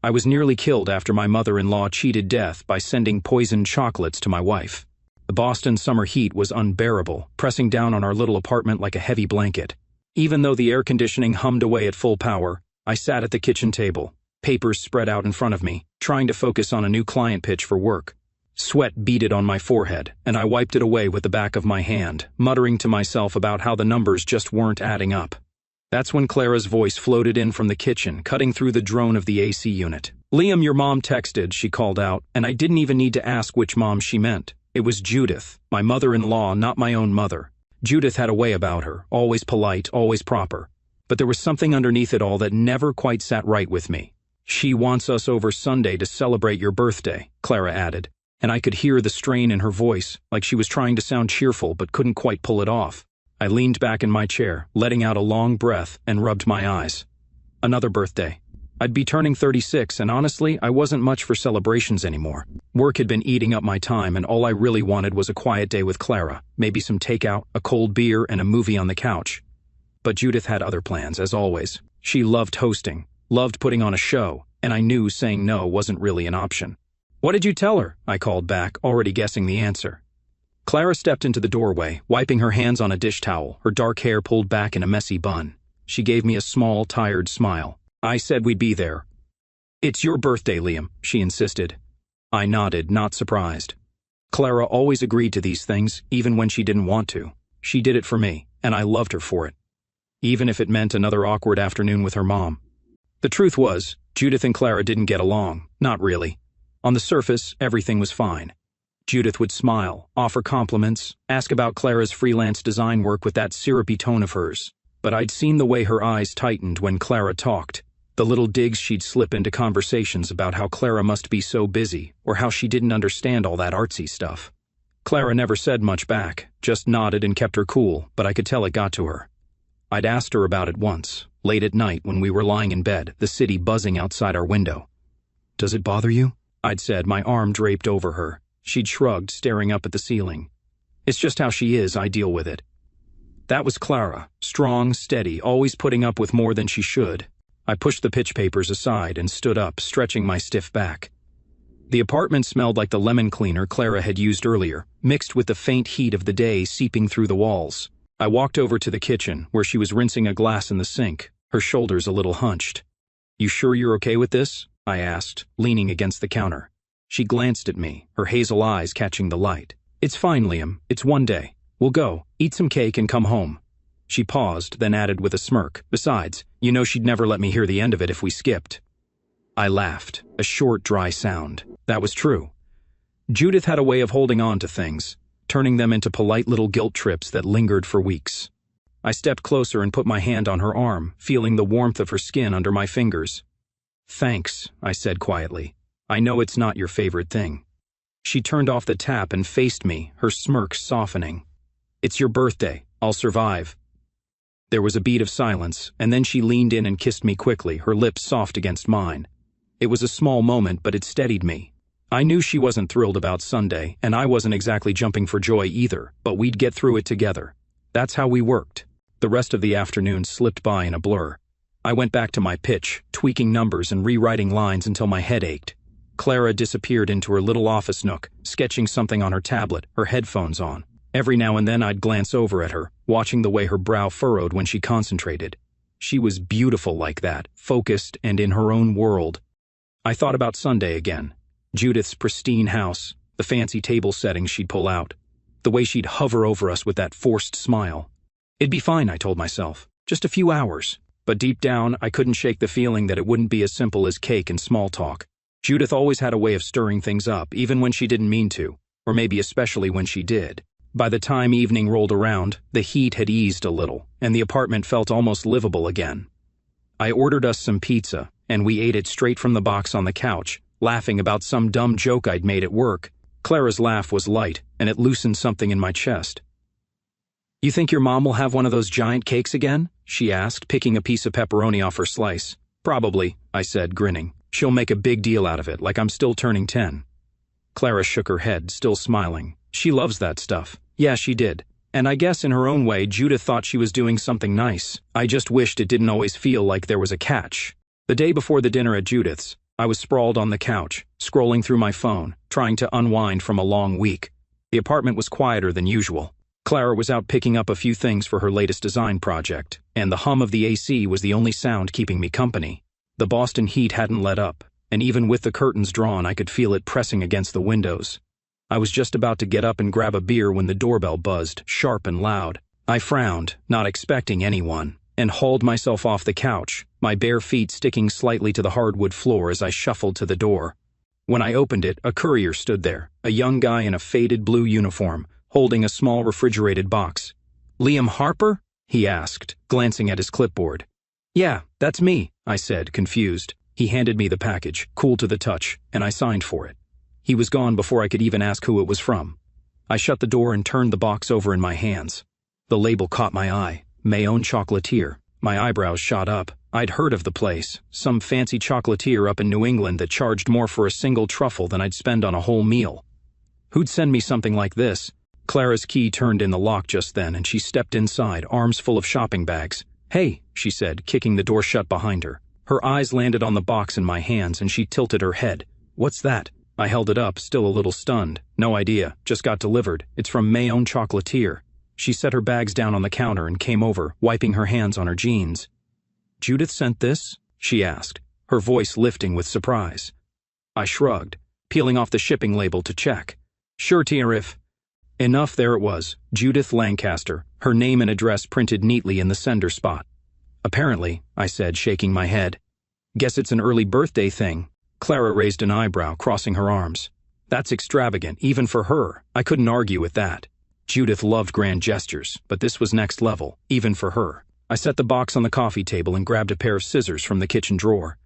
I was nearly killed after my mother-in-law cheated death by sending poisoned chocolates to my wife. The Boston summer heat was unbearable, pressing down on our little apartment like a heavy blanket. Even though the air conditioning hummed away at full power, I sat at the kitchen table, papers spread out in front of me, trying to focus on a new client pitch for work. Sweat beaded on my forehead, and I wiped it away with the back of my hand, muttering to myself about how the numbers just weren't adding up. That's when Clara's voice floated in from the kitchen, cutting through the drone of the AC unit. "Liam, your mom texted," she called out, and I didn't even need to ask which mom she meant. It was Judith, my mother-in-law, not my own mother. Judith had a way about her, always polite, always proper. But there was something underneath it all that never quite sat right with me. "She wants us over Sunday to celebrate your birthday," Clara added, and I could hear the strain in her voice, like she was trying to sound cheerful but couldn't quite pull it off. I leaned back in my chair, letting out a long breath, and rubbed my eyes. Another birthday. I'd be turning 36, and honestly, I wasn't much for celebrations anymore. Work had been eating up my time, and all I really wanted was a quiet day with Clara, maybe some takeout, a cold beer, and a movie on the couch. But Judith had other plans, as always. She loved hosting, loved putting on a show, and I knew saying no wasn't really an option. "What did you tell her?" I called back, already guessing the answer. Clara stepped into the doorway, wiping her hands on a dish towel, her dark hair pulled back in a messy bun. She gave me a small, tired smile. "I said we'd be there." "It's your birthday, Liam," she insisted. I nodded, not surprised. Clara always agreed to these things, even when she didn't want to. She did it for me, and I loved her for it. Even if it meant another awkward afternoon with her mom. The truth was, Judith and Clara didn't get along, not really. On the surface, everything was fine. Judith would smile, offer compliments, ask about Clara's freelance design work with that syrupy tone of hers. But I'd seen the way her eyes tightened when Clara talked, the little digs she'd slip into conversations about how Clara must be so busy, or how she didn't understand all that artsy stuff. Clara never said much back, just nodded and kept her cool, but I could tell it got to her. I'd asked her about it once, late at night when we were lying in bed, the city buzzing outside our window. "Does it bother you?" I'd said, my arm draped over her. She'd shrugged, staring up at the ceiling. "It's just how she is, I deal with it." That was Clara, strong, steady, always putting up with more than she should. I pushed the pitch papers aside and stood up, stretching my stiff back. The apartment smelled like the lemon cleaner Clara had used earlier, mixed with the faint heat of the day seeping through the walls. I walked over to the kitchen, where she was rinsing a glass in the sink, her shoulders a little hunched. "You sure you're okay with this?" I asked, leaning against the counter. She glanced at me, her hazel eyes catching the light. "It's fine, Liam. It's one day. We'll go, eat some cake, and come home." She paused, then added with a smirk, "Besides, you know she'd never let me hear the end of it if we skipped." I laughed, a short, dry sound. That was true. Judith had a way of holding on to things, turning them into polite little guilt trips that lingered for weeks. I stepped closer and put my hand on her arm, feeling the warmth of her skin under my fingers. "Thanks," I said quietly. "I know it's not your favorite thing." She turned off the tap and faced me, her smirk softening. "It's your birthday. I'll survive." There was a beat of silence, and then she leaned in and kissed me quickly, her lips soft against mine. It was a small moment, but it steadied me. I knew she wasn't thrilled about Sunday, and I wasn't exactly jumping for joy either, but we'd get through it together. That's how we worked. The rest of the afternoon slipped by in a blur. I went back to my pitch, tweaking numbers and rewriting lines until my head ached. Clara disappeared into her little office nook, sketching something on her tablet, her headphones on. Every now and then I'd glance over at her, watching the way her brow furrowed when she concentrated. She was beautiful like that, focused and in her own world. I thought about Sunday again. Judith's pristine house, the fancy table settings she'd pull out, the way she'd hover over us with that forced smile. It'd be fine, I told myself. Just a few hours. But deep down, I couldn't shake the feeling that it wouldn't be as simple as cake and small talk. Judith always had a way of stirring things up, even when she didn't mean to, or maybe especially when she did. By the time evening rolled around, the heat had eased a little, and the apartment felt almost livable again. I ordered us some pizza, and we ate it straight from the box on the couch, laughing about some dumb joke I'd made at work. Clara's laugh was light, and it loosened something in my chest. "You think your mom will have one of those giant cakes again?" she asked, picking a piece of pepperoni off her slice. "Probably," I said, grinning. "She'll make a big deal out of it, like I'm still turning 10. Clara shook her head, still smiling. "She loves that stuff." Yeah, she did. And I guess in her own way, Judith thought she was doing something nice. I just wished it didn't always feel like there was a catch. The day before the dinner at Judith's, I was sprawled on the couch, scrolling through my phone, trying to unwind from a long week. The apartment was quieter than usual. Clara was out picking up a few things for her latest design project, and the hum of the AC was the only sound keeping me company. The Boston heat hadn't let up, and even with the curtains drawn I could feel it pressing against the windows. I was just about to get up and grab a beer when the doorbell buzzed, sharp and loud. I frowned, not expecting anyone, and hauled myself off the couch, my bare feet sticking slightly to the hardwood floor as I shuffled to the door. When I opened it, a courier stood there, a young guy in a faded blue uniform, holding a small refrigerated box. "Liam Harper?" he asked, glancing at his clipboard. "Yeah, that's me," I said, confused. He handed me the package, cool to the touch, and I signed for it. He was gone before I could even ask who it was from. I shut the door and turned the box over in my hands. The label caught my eye, Mayonne Chocolatier. My eyebrows shot up. I'd heard of the place, some fancy chocolatier up in New England that charged more for a single truffle than I'd spend on a whole meal. Who'd send me something like this? Clara's key turned in the lock just then, and she stepped inside, arms full of shopping bags. "Hey," she said, kicking the door shut behind her. Her eyes landed on the box in my hands, and she tilted her head. "What's that?" I held it up, still a little stunned. "No idea. Just got delivered. It's from Mayonne Chocolatier." She set her bags down on the counter and came over, wiping her hands on her jeans. "Judith sent this?" she asked, her voice lifting with surprise. I shrugged, peeling off the shipping label to check. "Sure, Tariff." Enough, there it was, Judith Lancaster, her name and address printed neatly in the sender spot. "Apparently," I said, shaking my head. "Guess it's an early birthday thing." Clara raised an eyebrow, crossing her arms. "That's extravagant, even for her. I couldn't argue with that." Judith loved grand gestures, but this was next level, even for her. I set the box on the coffee table and grabbed a pair of scissors from the kitchen drawer.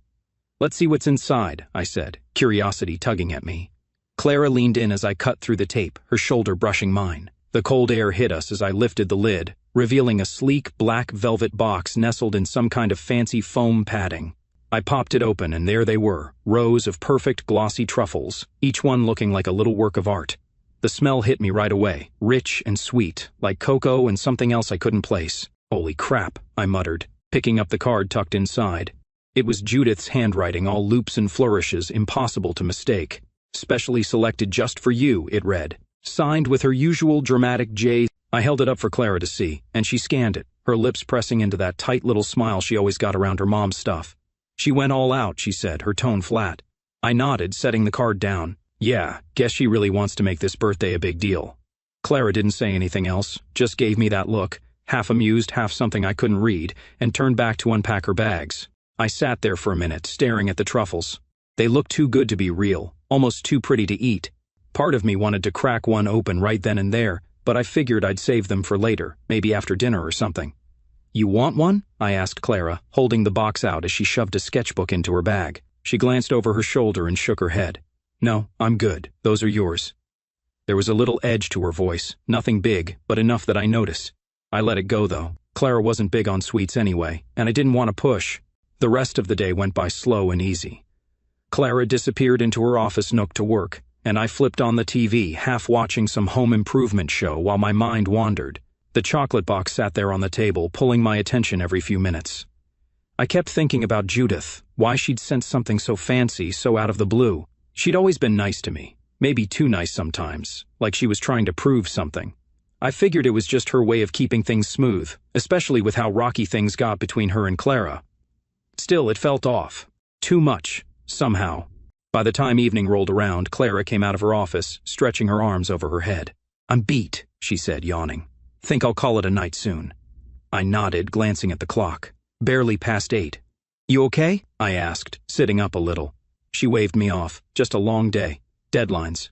"Let's see what's inside," I said, curiosity tugging at me. Clara leaned in as I cut through the tape, her shoulder brushing mine. The cold air hit us as I lifted the lid, revealing a sleek black velvet box nestled in some kind of fancy foam padding. I popped it open, and there they were, rows of perfect glossy truffles, each one looking like a little work of art. The smell hit me right away, rich and sweet, like cocoa and something else I couldn't place. "Holy crap," I muttered, picking up the card tucked inside. It was Judith's handwriting, all loops and flourishes, impossible to mistake. "Specially selected just for you," it read. Signed with her usual dramatic J. I held it up for Clara to see, and she scanned it, her lips pressing into that tight little smile she always got around her mom's stuff. "She went all out," she said, her tone flat. I nodded, setting the card down. "Yeah, guess she really wants to make this birthday a big deal." Clara didn't say anything else, just gave me that look, half amused, half something I couldn't read, and turned back to unpack her bags. I sat there for a minute, staring at the truffles. They looked too good to be real, almost too pretty to eat. Part of me wanted to crack one open right then and there, but I figured I'd save them for later, maybe after dinner or something. "You want one?" I asked Clara, holding the box out as she shoved a sketchbook into her bag. She glanced over her shoulder and shook her head. "No, I'm good. Those are yours." There was a little edge to her voice, nothing big, but enough that I noticed. I let it go, though. Clara wasn't big on sweets anyway, and I didn't want to push. The rest of the day went by slow and easy. Clara disappeared into her office nook to work, and I flipped on the TV, half watching some home improvement show while my mind wandered. The chocolate box sat there on the table, pulling my attention every few minutes. I kept thinking about Judith, why she'd sent something so fancy, so out of the blue. She'd always been nice to me, maybe too nice sometimes, like she was trying to prove something. I figured it was just her way of keeping things smooth, especially with how rocky things got between her and Clara. Still, it felt off. Too much, somehow. By the time evening rolled around, Clara came out of her office, stretching her arms over her head. "I'm beat," she said, yawning. "Think I'll call it a night soon." I nodded, glancing at the clock. Barely past 8. "You okay?" I asked, sitting up a little. She waved me off. "Just a long day. Deadlines."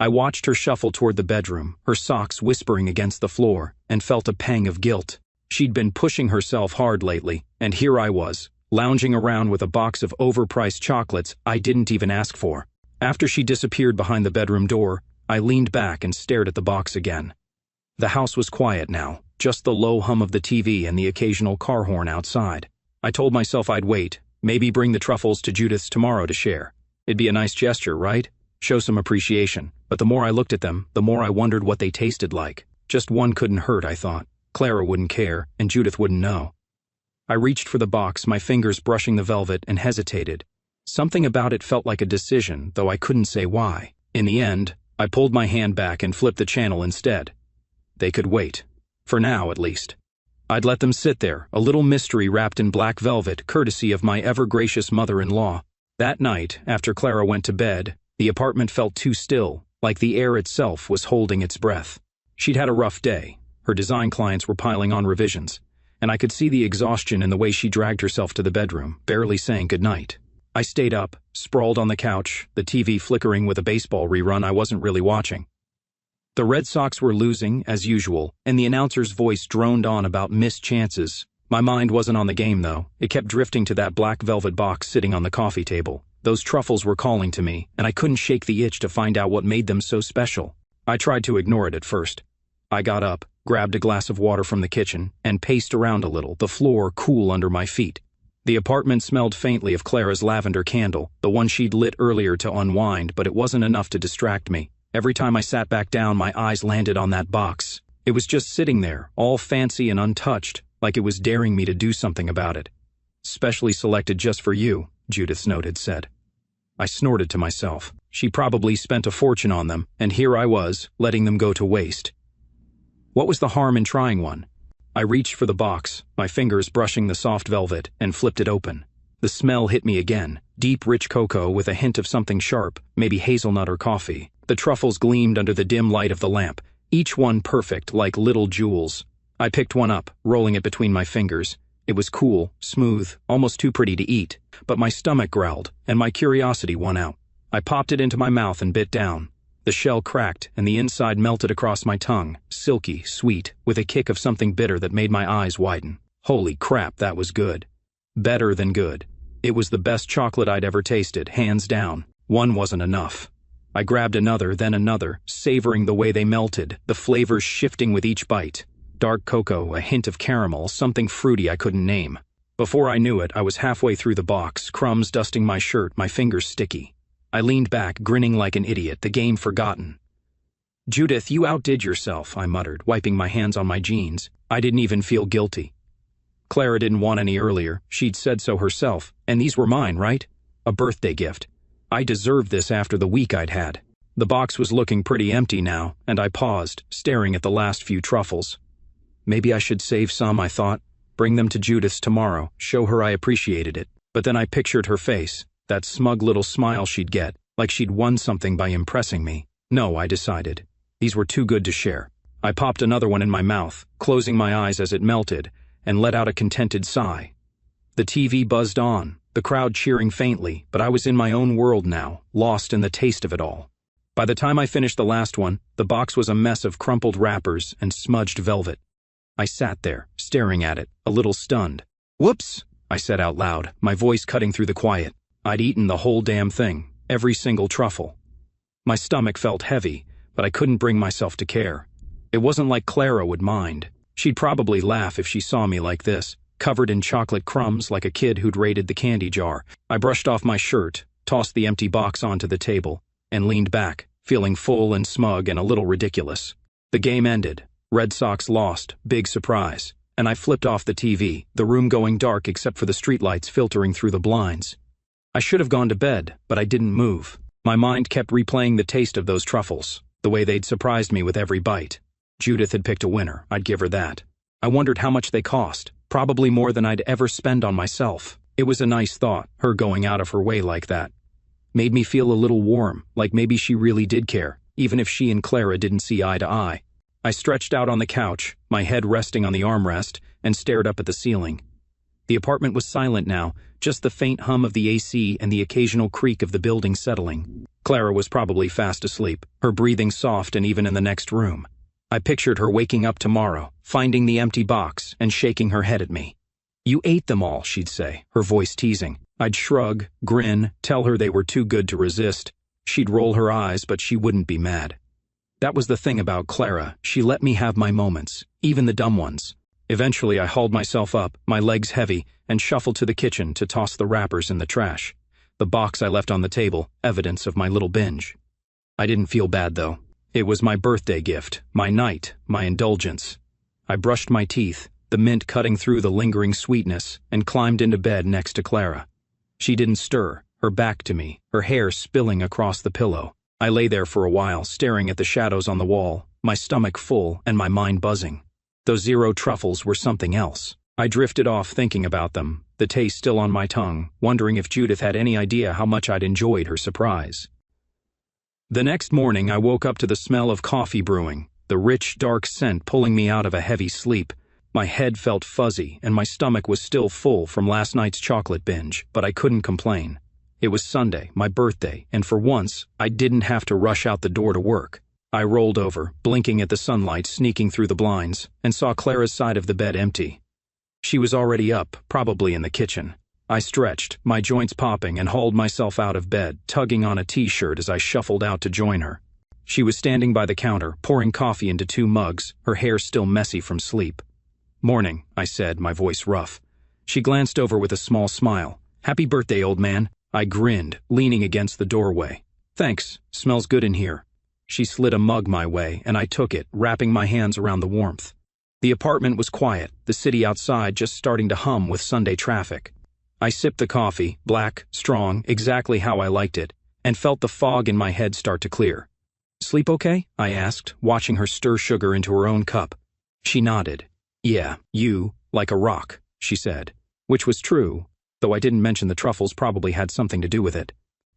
I watched her shuffle toward the bedroom, her socks whispering against the floor, and felt a pang of guilt. She'd been pushing herself hard lately, and here I was, lounging around with a box of overpriced chocolates I didn't even ask for. After she disappeared behind the bedroom door, I leaned back and stared at the box again. The house was quiet now, just the low hum of the TV and the occasional car horn outside. I told myself I'd wait, maybe bring the truffles to Judith's tomorrow to share. It'd be a nice gesture, right? Show some appreciation. But the more I looked at them, the more I wondered what they tasted like. Just one couldn't hurt, I thought. Clara wouldn't care, and Judith wouldn't know. I reached for the box, my fingers brushing the velvet, and hesitated. Something about it felt like a decision, though I couldn't say why. In the end, I pulled my hand back and flipped the channel instead. They could wait. For now, at least. I'd let them sit there, a little mystery wrapped in black velvet, courtesy of my ever-gracious mother-in-law. That night, after Clara went to bed, the apartment felt too still, like the air itself was holding its breath. She'd had a rough day. Her design clients were piling on revisions, and I could see the exhaustion in the way she dragged herself to the bedroom, barely saying goodnight. I stayed up, sprawled on the couch, the TV flickering with a baseball rerun I wasn't really watching. The Red Sox were losing, as usual, and the announcer's voice droned on about missed chances. My mind wasn't on the game, though. It kept drifting to that black velvet box sitting on the coffee table. Those truffles were calling to me, and I couldn't shake the itch to find out what made them so special. I tried to ignore it at first. I got up, grabbed a glass of water from the kitchen, and paced around a little, the floor cool under my feet. The apartment smelled faintly of Clara's lavender candle, the one she'd lit earlier to unwind, but it wasn't enough to distract me. Every time I sat back down, my eyes landed on that box. It was just sitting there, all fancy and untouched, like it was daring me to do something about it. "Specially selected just for you," Judith's note had said. I snorted to myself. She probably spent a fortune on them, and here I was, letting them go to waste. What was the harm in trying one? I reached for the box, my fingers brushing the soft velvet, and flipped it open. The smell hit me again, deep rich cocoa with a hint of something sharp, maybe hazelnut or coffee. The truffles gleamed under the dim light of the lamp, each one perfect, like little jewels. I picked one up, rolling it between my fingers. It was cool, smooth, almost too pretty to eat, but my stomach growled, and my curiosity won out. I popped it into my mouth and bit down. The shell cracked, and the inside melted across my tongue, silky, sweet, with a kick of something bitter that made my eyes widen. Holy crap, that was good. Better than good. It was the best chocolate I'd ever tasted, hands down. One wasn't enough. I grabbed another, then another, savoring the way they melted, the flavors shifting with each bite. Dark cocoa, a hint of caramel, something fruity I couldn't name. Before I knew it, I was halfway through the box, crumbs dusting my shirt, my fingers sticky. I leaned back, grinning like an idiot, the game forgotten. "Judith, you outdid yourself," I muttered, wiping my hands on my jeans. I didn't even feel guilty. Clara didn't want any earlier. She'd said so herself, and these were mine, right? A birthday gift. I deserved this after the week I'd had. The box was looking pretty empty now, and I paused, staring at the last few truffles. Maybe I should save some, I thought. Bring them to Judith's tomorrow, show her I appreciated it. But then I pictured her face, that smug little smile she'd get, like she'd won something by impressing me. No, I decided. These were too good to share. I popped another one in my mouth, closing my eyes as it melted, and let out a contented sigh. The TV buzzed on, the crowd cheering faintly, but I was in my own world now, lost in the taste of it all. By the time I finished the last one, the box was a mess of crumpled wrappers and smudged velvet. I sat there, staring at it, a little stunned. "Whoops," I said out loud, my voice cutting through the quiet. I'd eaten the whole damn thing, every single truffle. My stomach felt heavy, but I couldn't bring myself to care. It wasn't like Clara would mind. She'd probably laugh if she saw me like this, covered in chocolate crumbs like a kid who'd raided the candy jar. I brushed off my shirt, tossed the empty box onto the table, and leaned back, feeling full and smug and a little ridiculous. The game ended. Red Sox lost, big surprise. And I flipped off the TV, the room going dark except for the streetlights filtering through the blinds. I should have gone to bed, but I didn't move. My mind kept replaying the taste of those truffles, the way they'd surprised me with every bite. Judith had picked a winner, I'd give her that. I wondered how much they cost, probably more than I'd ever spend on myself. It was a nice thought, her going out of her way like that. Made me feel a little warm, like maybe she really did care, even if she and Clara didn't see eye to eye. I stretched out on the couch, my head resting on the armrest, and stared up at the ceiling. The apartment was silent now, just the faint hum of the AC and the occasional creak of the building settling. Clara was probably fast asleep, her breathing soft and even in the next room. I pictured her waking up tomorrow, finding the empty box, and shaking her head at me. "You ate them all," she'd say, her voice teasing. I'd shrug, grin, tell her they were too good to resist. She'd roll her eyes, but she wouldn't be mad. That was the thing about Clara, she let me have my moments, even the dumb ones. Eventually I hauled myself up, my legs heavy, and shuffled to the kitchen to toss the wrappers in the trash. The box I left on the table, evidence of my little binge. I didn't feel bad though. It was my birthday gift, my night, my indulgence. I brushed my teeth, the mint cutting through the lingering sweetness, and climbed into bed next to Clara. She didn't stir, her back to me, her hair spilling across the pillow. I lay there for a while, staring at the shadows on the wall, my stomach full and my mind buzzing. Those zero truffles were something else. I drifted off thinking about them, the taste still on my tongue, wondering if Judith had any idea how much I'd enjoyed her surprise. The next morning I woke up to the smell of coffee brewing, the rich, dark scent pulling me out of a heavy sleep. My head felt fuzzy and my stomach was still full from last night's chocolate binge, but I couldn't complain. It was Sunday, my birthday, and for once, I didn't have to rush out the door to work. I rolled over, blinking at the sunlight sneaking through the blinds, and saw Clara's side of the bed empty. She was already up, probably in the kitchen. I stretched, my joints popping, and hauled myself out of bed, tugging on a t-shirt as I shuffled out to join her. She was standing by the counter, pouring coffee into 2 mugs, her hair still messy from sleep. "Morning," I said, my voice rough. She glanced over with a small smile. "Happy birthday, old man." I grinned, leaning against the doorway. "Thanks, smells good in here." She slid a mug my way, and I took it, wrapping my hands around the warmth. The apartment was quiet, the city outside just starting to hum with Sunday traffic. I sipped the coffee, black, strong, exactly how I liked it, and felt the fog in my head start to clear. "Sleep okay?" I asked, watching her stir sugar into her own cup. She nodded. "Yeah, you, like a rock," she said, which was true, though I didn't mention the truffles probably had something to do with it.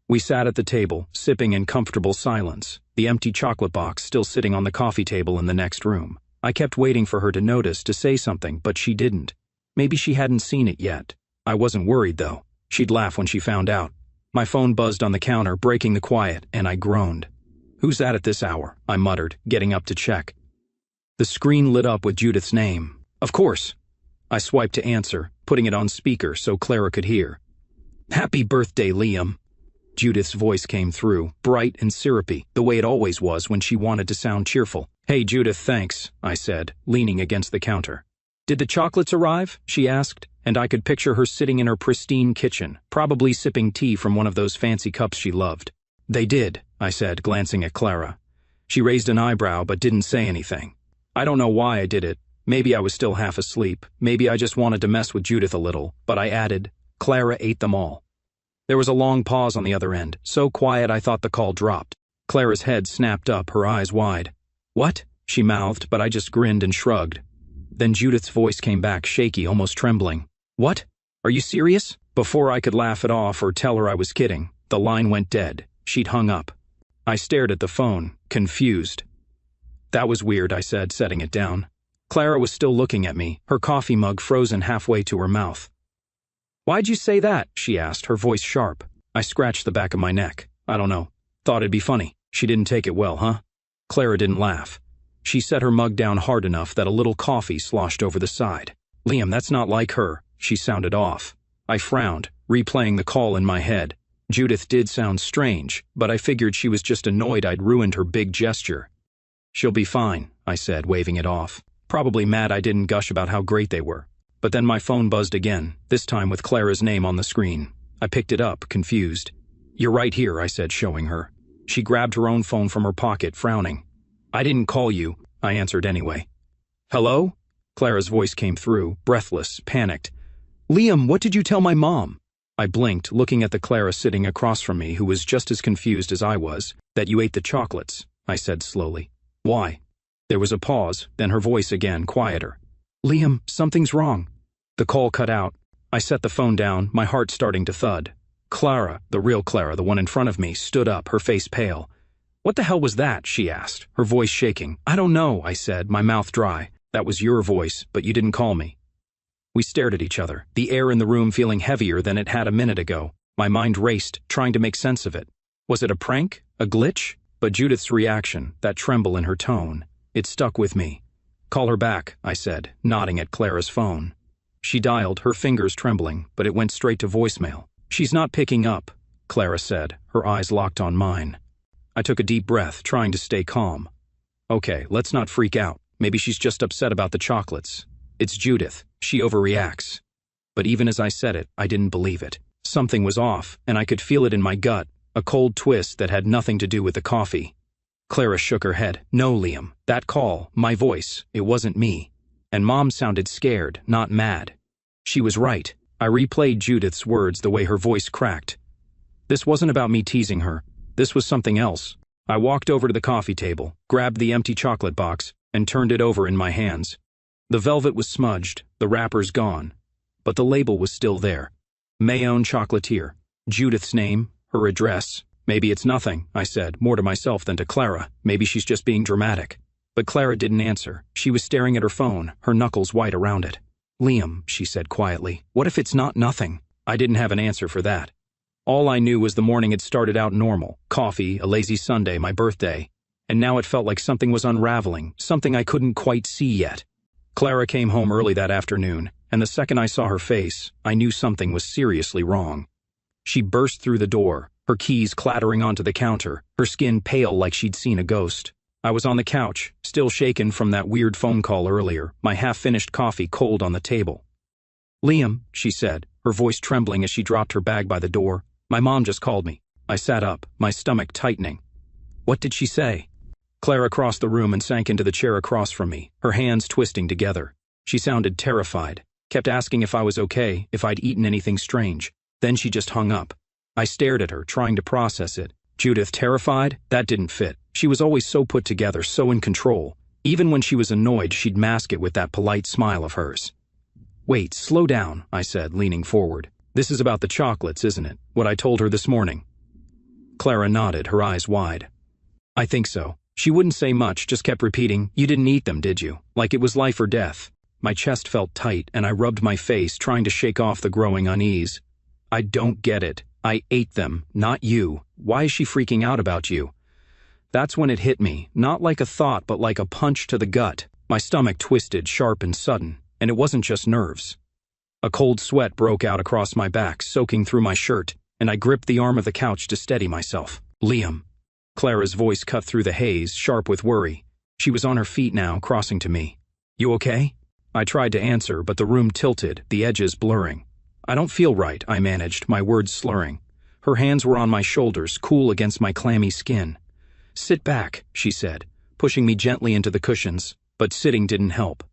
We sat at the table, sipping in comfortable silence, the empty chocolate box still sitting on the coffee table in the next room. I kept waiting for her to notice, to say something, but she didn't. Maybe she hadn't seen it yet. I wasn't worried, though. She'd laugh when she found out. My phone buzzed on the counter, breaking the quiet, and I groaned. "Who's that at this hour?" I muttered, getting up to check. The screen lit up with Judith's name. "Of course." I swiped to answer, putting it on speaker so Clara could hear. "Happy birthday, Liam." Judith's voice came through, bright and syrupy, the way it always was when she wanted to sound cheerful. "Hey, Judith, thanks," I said, leaning against the counter. "Did the chocolates arrive?" she asked, and I could picture her sitting in her pristine kitchen, probably sipping tea from one of those fancy cups she loved. "They did," I said, glancing at Clara. She raised an eyebrow but didn't say anything. I don't know why I did it. Maybe I was still half asleep, maybe I just wanted to mess with Judith a little, but I added, "Clara ate them all." There was a long pause on the other end, so quiet I thought the call dropped. Clara's head snapped up, her eyes wide. "What?" she mouthed, but I just grinned and shrugged. Then Judith's voice came back, shaky, almost trembling. "What? Are you serious?" Before I could laugh it off or tell her I was kidding, the line went dead. She'd hung up. I stared at the phone, confused. "That was weird," I said, setting it down. Clara was still looking at me, her coffee mug frozen halfway to her mouth. "Why'd you say that?" she asked, her voice sharp. I scratched the back of my neck. "I don't know. Thought it'd be funny. She didn't take it well, huh?" Clara didn't laugh. She set her mug down hard enough that a little coffee sloshed over the side. "Liam, that's not like her." She sounded off. I frowned, replaying the call in my head. Judith did sound strange, but I figured she was just annoyed I'd ruined her big gesture. "She'll be fine," I said, waving it off. Probably mad I didn't gush about how great they were. But then my phone buzzed again, this time with Clara's name on the screen. I picked it up, confused. "You're right here," I said, showing her. She grabbed her own phone from her pocket, frowning. "I didn't call you," I answered anyway. "Hello?" Clara's voice came through, breathless, panicked. "Liam, what did you tell my mom?" I blinked, looking at the Clara sitting across from me who was just as confused as I was. "That you ate the chocolates," I said slowly. "Why?" There was a pause, then her voice again, quieter. "Liam, something's wrong." The call cut out. I set the phone down, my heart starting to thud. Clara, the real Clara, the one in front of me, stood up, her face pale. "What the hell was that?" she asked, her voice shaking. "I don't know," I said, my mouth dry. "That was your voice, but you didn't call me." We stared at each other, the air in the room feeling heavier than it had a minute ago. My mind raced, trying to make sense of it. Was it a prank? A glitch? But Judith's reaction, that tremble in her tone, it stuck with me. "Call her back," I said, nodding at Clara's phone. She dialed, her fingers trembling, but it went straight to voicemail. "She's not picking up," Clara said, her eyes locked on mine. I took a deep breath, trying to stay calm. "Okay, let's not freak out. Maybe she's just upset about the chocolates. It's Judith. She overreacts." But even as I said it, I didn't believe it. Something was off, and I could feel it in my gut, a cold twist that had nothing to do with the coffee. Clara shook her head. "No, Liam. That call, my voice, it wasn't me." And Mom sounded scared, not mad. She was right. I replayed Judith's words the way her voice cracked. This wasn't about me teasing her. This was something else. I walked over to the coffee table, grabbed the empty chocolate box, and turned it over in my hands. The velvet was smudged, the wrappers gone, but the label was still there. Mayone Chocolatier. Judith's name, her address. Maybe it's nothing, I said, more to myself than to Clara. Maybe she's just being dramatic. But Clara didn't answer. She was staring at her phone, her knuckles white around it. Liam, she said quietly, what if it's not nothing? I didn't have an answer for that. All I knew was the morning had started out normal. Coffee, a lazy Sunday, my birthday. And now it felt like something was unraveling, something I couldn't quite see yet. Clara came home early that afternoon, and the second I saw her face, I knew something was seriously wrong. She burst through the door, her keys clattering onto the counter, her skin pale like she'd seen a ghost. I was on the couch, still shaken from that weird phone call earlier, my half-finished coffee cold on the table. Liam, she said, her voice trembling as she dropped her bag by the door. My mom just called me. I sat up, my stomach tightening. What did she say? Clara crossed the room and sank into the chair across from me, her hands twisting together. She sounded terrified, kept asking if I was okay, if I'd eaten anything strange. Then she just hung up. I stared at her, trying to process it. Judith terrified? That didn't fit. She was always so put together, so in control. Even when she was annoyed, she'd mask it with that polite smile of hers. Wait, slow down, I said, leaning forward. This is about the chocolates, isn't it? What I told her this morning. Clara nodded, her eyes wide. I think so. She wouldn't say much, just kept repeating, you didn't eat them, did you? Like it was life or death. My chest felt tight, and I rubbed my face, trying to shake off the growing unease. I don't get it. I ate them, not you. Why is she freaking out about you? That's when it hit me, not like a thought, but like a punch to the gut. My stomach twisted, sharp and sudden, and it wasn't just nerves. A cold sweat broke out across my back, soaking through my shirt, and I gripped the arm of the couch to steady myself. Liam. Clara's voice cut through the haze, sharp with worry. She was on her feet now, crossing to me. You okay? I tried to answer, but the room tilted, the edges blurring. I don't feel right, I managed, my words slurring. Her hands were on my shoulders, cool against my clammy skin. Sit back, she said, pushing me gently into the cushions, but sitting didn't help.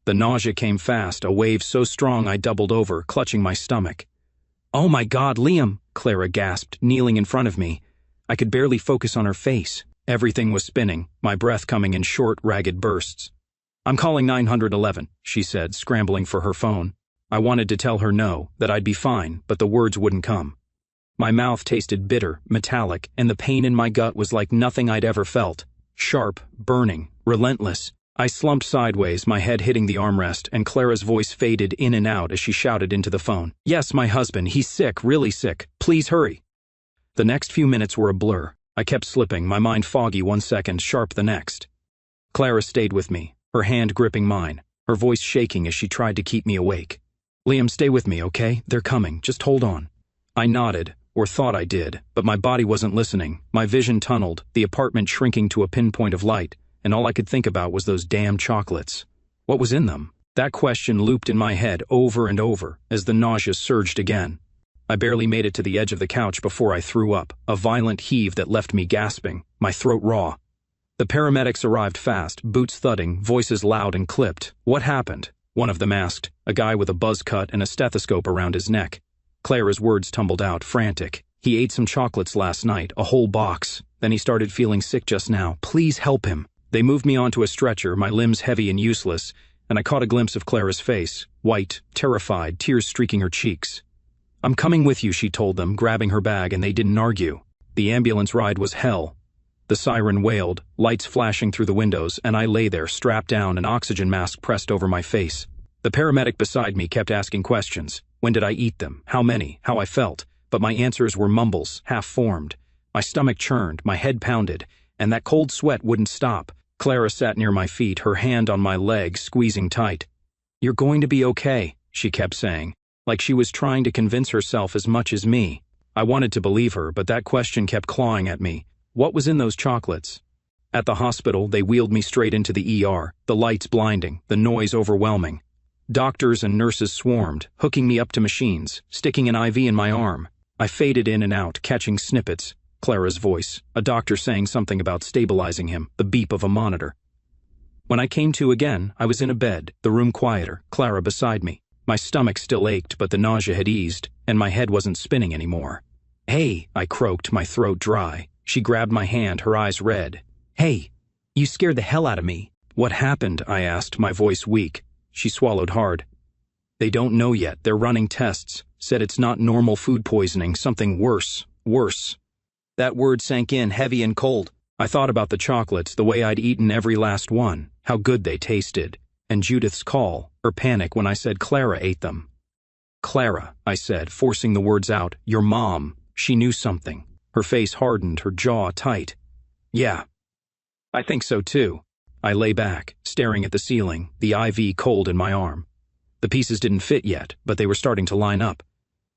The nausea came fast, a wave so strong I doubled over, clutching my stomach. Oh my God, Liam, Clara gasped, kneeling in front of me. I could barely focus on her face. Everything was spinning, my breath coming in short, ragged bursts. I'm calling 911, she said, scrambling for her phone. I wanted to tell her no, that I'd be fine, but the words wouldn't come. My mouth tasted bitter, metallic, and the pain in my gut was like nothing I'd ever felt. Sharp, burning, relentless. I slumped sideways, my head hitting the armrest, and Clara's voice faded in and out as she shouted into the phone. Yes, my husband, he's sick, really sick. Please hurry. The next few minutes were a blur. I kept slipping, my mind foggy one second, sharp the next. Clara stayed with me, her hand gripping mine, her voice shaking as she tried to keep me awake. Liam, stay with me, okay? They're coming. Just hold on. I nodded, or thought I did, but my body wasn't listening. My vision tunneled, the apartment shrinking to a pinpoint of light, and all I could think about was those damn chocolates. What was in them? That question looped in my head over and over as the nausea surged again. I barely made it to the edge of the couch before I threw up, a violent heave that left me gasping, my throat raw. The paramedics arrived fast, boots thudding, voices loud and clipped. What happened? One of them asked, a guy with a buzz cut and a stethoscope around his neck. Clara's words tumbled out, frantic. He ate some chocolates last night, a whole box. Then he started feeling sick just now. Please help him. They moved me onto a stretcher, my limbs heavy and useless, and I caught a glimpse of Clara's face, white, terrified, tears streaking her cheeks. I'm coming with you, she told them, grabbing her bag, and they didn't argue. The ambulance ride was hell. The siren wailed, lights flashing through the windows, and I lay there, strapped down, an oxygen mask pressed over my face. The paramedic beside me kept asking questions. When did I eat them? How many? How I felt? But my answers were mumbles, half-formed. My stomach churned, my head pounded, and that cold sweat wouldn't stop. Clara sat near my feet, her hand on my leg, squeezing tight. You're going to be okay, she kept saying, like she was trying to convince herself as much as me. I wanted to believe her, but that question kept clawing at me. What was in those chocolates? At the hospital, they wheeled me straight into the ER, the lights blinding, the noise overwhelming. Doctors and nurses swarmed, hooking me up to machines, sticking an IV in my arm. I faded in and out, catching snippets. Clara's voice, a doctor saying something about stabilizing him, the beep of a monitor. When I came to again, I was in a bed, the room quieter, Clara beside me. My stomach still ached, but the nausea had eased, and my head wasn't spinning anymore. "Hey," I croaked, my throat dry. She grabbed my hand, her eyes red. "Hey, you scared the hell out of me." "What happened?" I asked, my voice weak. She swallowed hard. "They don't know yet. They're running tests. Said it's not normal food poisoning, something worse. Worse." That word sank in heavy and cold. I thought about the chocolates, the way I'd eaten every last one, how good they tasted, and Judith's call, her panic when I said Clara ate them. "Clara," I said, forcing the words out. "Your mom. She knew something." Her face hardened, her jaw tight. "Yeah, I think so too." I lay back, staring at the ceiling, the IV cold in my arm. The pieces didn't fit yet, but they were starting to line up.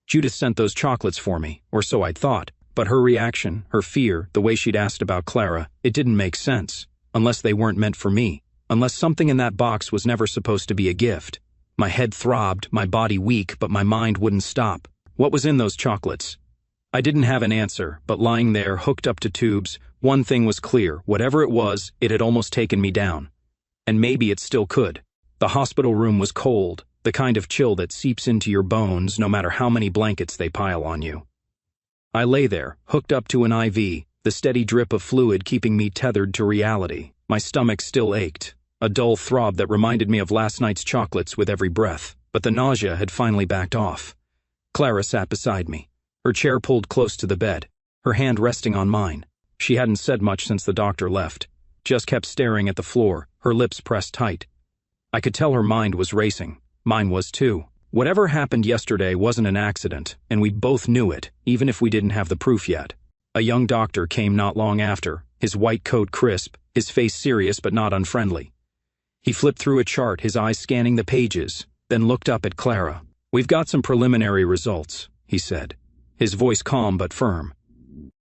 Judith sent those chocolates for me, or so I'd thought, but her reaction, her fear, the way she'd asked about Clara, it didn't make sense, unless they weren't meant for me, unless something in that box was never supposed to be a gift. My head throbbed, my body weak, but my mind wouldn't stop. What was in those chocolates? I didn't have an answer, but lying there, hooked up to tubes, one thing was clear: whatever it was, it had almost taken me down. And maybe it still could. The hospital room was cold, the kind of chill that seeps into your bones no matter how many blankets they pile on you. I lay there, hooked up to an IV, the steady drip of fluid keeping me tethered to reality. My stomach still ached, a dull throb that reminded me of last night's chocolates with every breath, but the nausea had finally backed off. Clara sat beside me, her chair pulled close to the bed, her hand resting on mine. She hadn't said much since the doctor left, just kept staring at the floor, her lips pressed tight. I could tell her mind was racing. Mine was too. Whatever happened yesterday wasn't an accident, and we both knew it, even if we didn't have the proof yet. A young doctor came not long after, his white coat crisp, his face serious but not unfriendly. He flipped through a chart, his eyes scanning the pages, then looked up at Clara. "We've got some preliminary results," he said, his voice calm but firm.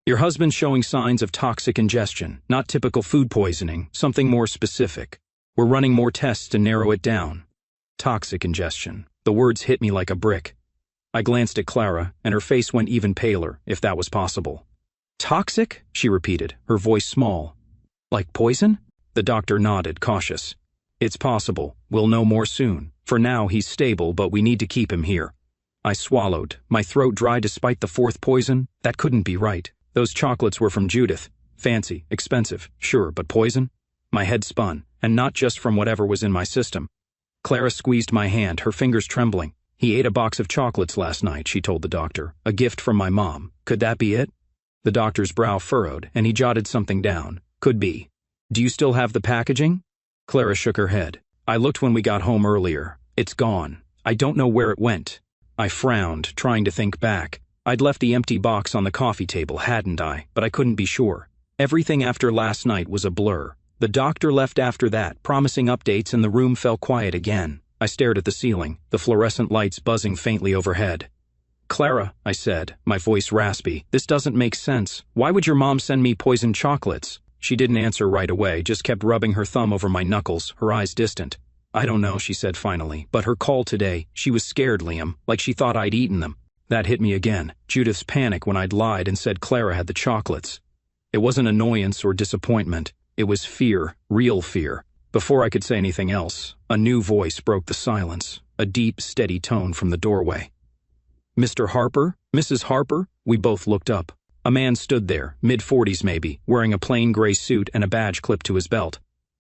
"Your husband's showing signs of toxic ingestion, not typical food poisoning, something more specific. We're running more tests to narrow it down." Toxic ingestion. The words hit me like a brick. I glanced at Clara, and her face went even paler, if that was possible. "Toxic?" she repeated, her voice small. "Like poison?" The doctor nodded, cautious. "It's possible. We'll know more soon. For now, he's stable, but we need to keep him here." I swallowed, my throat dry despite the fourth poison. That couldn't be right. Those chocolates were from Judith. Fancy, expensive, sure, but poison? My head spun, and not just from whatever was in my system. Clara squeezed my hand, her fingers trembling. "He ate a box of chocolates last night," she told the doctor. "A gift from my mom. Could that be it?" The doctor's brow furrowed, and he jotted something down. "Could be. Do you still have the packaging?" Clara shook her head. "I looked when we got home earlier. It's gone. I don't know where it went." I frowned, trying to think back. I'd left the empty box on the coffee table, hadn't I? But I couldn't be sure. Everything after last night was a blur. The doctor left after that, promising updates, and the room fell quiet again. I stared at the ceiling, the fluorescent lights buzzing faintly overhead. "Clara," I said, my voice raspy, "this doesn't make sense. Why would your mom send me poisoned chocolates?" She didn't answer right away, just kept rubbing her thumb over my knuckles, her eyes distant. "I don't know," she said finally, "but her call today, she was scared, Liam, like she thought I'd eaten them." That hit me again, Judith's panic when I'd lied and said Clara had the chocolates. It wasn't annoyance or disappointment. It was fear, real fear. Before I could say anything else, a new voice broke the silence, a deep, steady tone from the doorway. "Mr. Harper? Mrs. Harper?" We both looked up. A man stood there, mid-40s maybe, wearing a plain gray suit and a badge clipped to his belt.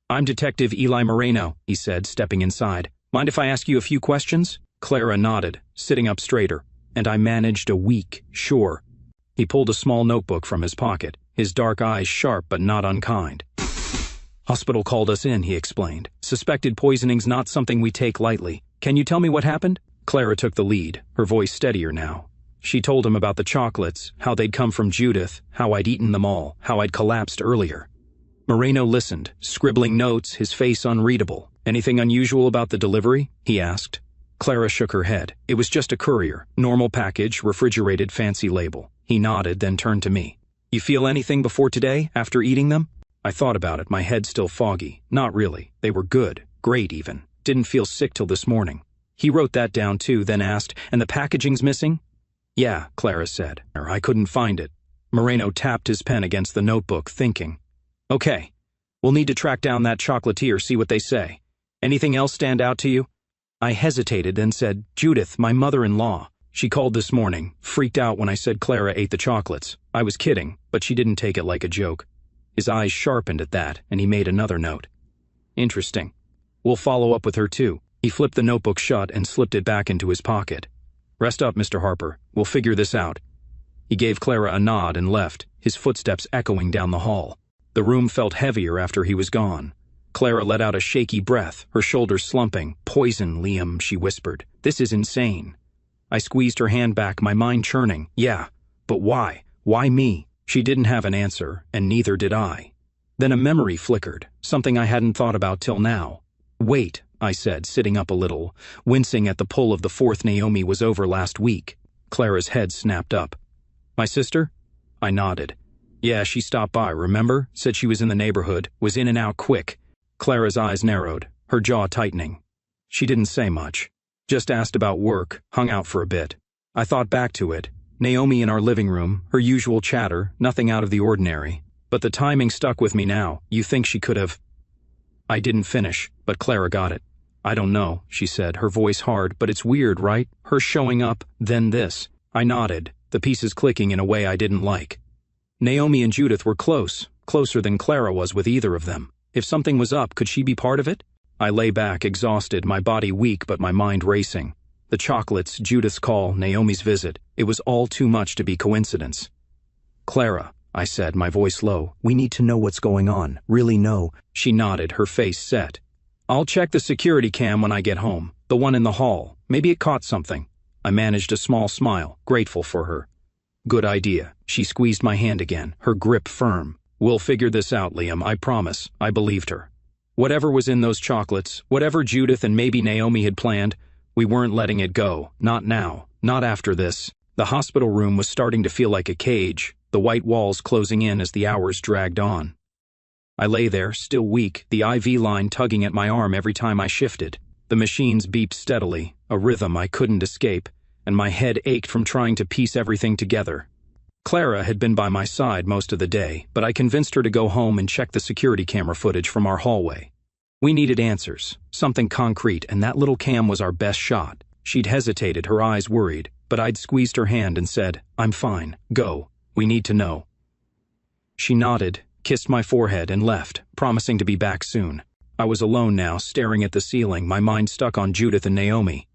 "I'm Detective Eli Moreno," he said, stepping inside. "Mind if I ask you a few questions?" Clara nodded, sitting up straighter. "And I managed a week, sure." He pulled a small notebook from his pocket, his dark eyes sharp but not unkind. "Hospital called us in," he explained. "Suspected poisoning's not something we take lightly. Can you tell me what happened?" Clara took the lead, her voice steadier now. She told him about the chocolates, how they'd come from Judith, how I'd eaten them all, how I'd collapsed earlier. Moreno listened, scribbling notes, his face unreadable. "Anything unusual about the delivery?" he asked. Clara shook her head. "It was just a courier. Normal package, refrigerated, fancy label." He nodded, then turned to me. "You feel anything before today, after eating them?" I thought about it, my head still foggy. Not really. They were good. Great, even. Didn't feel sick till this morning. He wrote that down too, then asked, "And the packaging's missing?" "Yeah," Clara said. "I couldn't find it." Moreno tapped his pen against the notebook, thinking. "Okay. We'll need to track down that chocolatier, see what they say. Anything else stand out to you?" I hesitated, then said, "Judith, my mother-in-law. She called this morning, freaked out when I said Clara ate the chocolates. I was kidding, but she didn't take it like a joke. His eyes sharpened at that, and he made another note. Interesting. We'll follow up with her too. He flipped the notebook shut and slipped it back into his pocket. Rest up, Mr. Harper. We'll figure this out. He gave Clara a nod and left, his footsteps echoing down the hall. The room felt heavier after he was gone. Clara let out a shaky breath, her shoulders slumping. Poison, Liam, she whispered. This is insane. I squeezed her hand back, my mind churning. Yeah, but why? Why me? She didn't have an answer, and neither did I. Then a memory flickered, something I hadn't thought about till now. Wait, I said, sitting up a little, wincing at the pull of the fourth Naomi was over last week. Clara's head snapped up. My sister? I nodded. Yeah, she stopped by, remember? Said she was in the neighborhood, was in and out quick. Clara's eyes narrowed, her jaw tightening. She didn't say much. Just asked about work, hung out for a bit. I thought back to it. Naomi in our living room, her usual chatter, nothing out of the ordinary. But the timing stuck with me now. You think she could have... I didn't finish, but Clara got it. I don't know, she said, her voice hard, but it's weird, right? Her showing up, then this. I nodded, the pieces clicking in a way I didn't like. Naomi and Judith were close, closer than Clara was with either of them. If something was up, could she be part of it? I lay back, exhausted, my body weak but my mind racing. The chocolates, Judith's call, Naomi's visit. It was all too much to be coincidence. Clara, I said, my voice low, we need to know what's going on. Really know. She nodded, her face set. I'll check the security cam when I get home. The one in the hall. Maybe it caught something. I managed a small smile, grateful for her. Good idea. She squeezed my hand again, her grip firm. We'll figure this out, Liam, I promise. I believed her. Whatever was in those chocolates, whatever Judith and maybe Naomi had planned, we weren't letting it go. Not now. Not after this. The hospital room was starting to feel like a cage, the white walls closing in as the hours dragged on. I lay there, still weak, the IV line tugging at my arm every time I shifted. The machines beeped steadily, a rhythm I couldn't escape, and my head ached from trying to piece everything together. Clara had been by my side most of the day, but I convinced her to go home and check the security camera footage from our hallway. We needed answers, something concrete, and that little cam was our best shot. She'd hesitated, her eyes worried, but I'd squeezed her hand and said, I'm fine, go, we need to know. She nodded, kissed my forehead, and left, promising to be back soon. I was alone now, staring at the ceiling, my mind stuck on Judith and Naomi.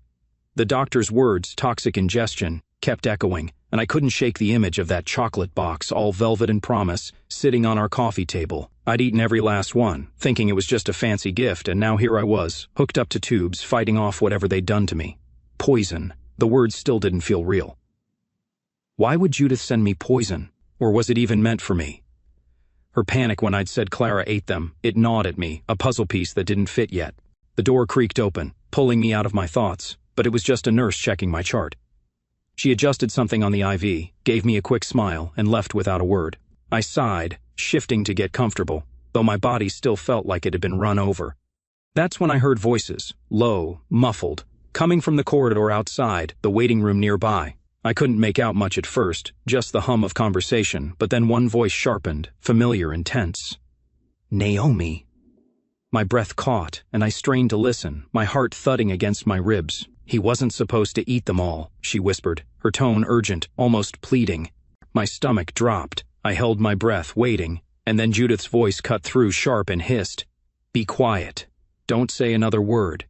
The doctor's words, toxic ingestion, kept echoing, and I couldn't shake the image of that chocolate box, all velvet and promise, sitting on our coffee table. I'd eaten every last one, thinking it was just a fancy gift, and now here I was, hooked up to tubes, fighting off whatever they'd done to me. Poison. The words still didn't feel real. Why would Judith send me poison? Or was it even meant for me? Her panic when I'd said Clara ate them, it gnawed at me, a puzzle piece that didn't fit yet. The door creaked open, pulling me out of my thoughts, but it was just a nurse checking my chart. She adjusted something on the IV, gave me a quick smile, and left without a word. I sighed, shifting to get comfortable, though my body still felt like it had been run over. That's when I heard voices, low, muffled, coming from the corridor outside, the waiting room nearby. I couldn't make out much at first, just the hum of conversation, but then one voice sharpened, familiar and tense. Naomi. My breath caught, and I strained to listen, my heart thudding against my ribs. He wasn't supposed to eat them all, she whispered, her tone urgent, almost pleading. My stomach dropped. I held my breath, waiting, and then Judith's voice cut through sharp and hissed. Be quiet. Don't say another word.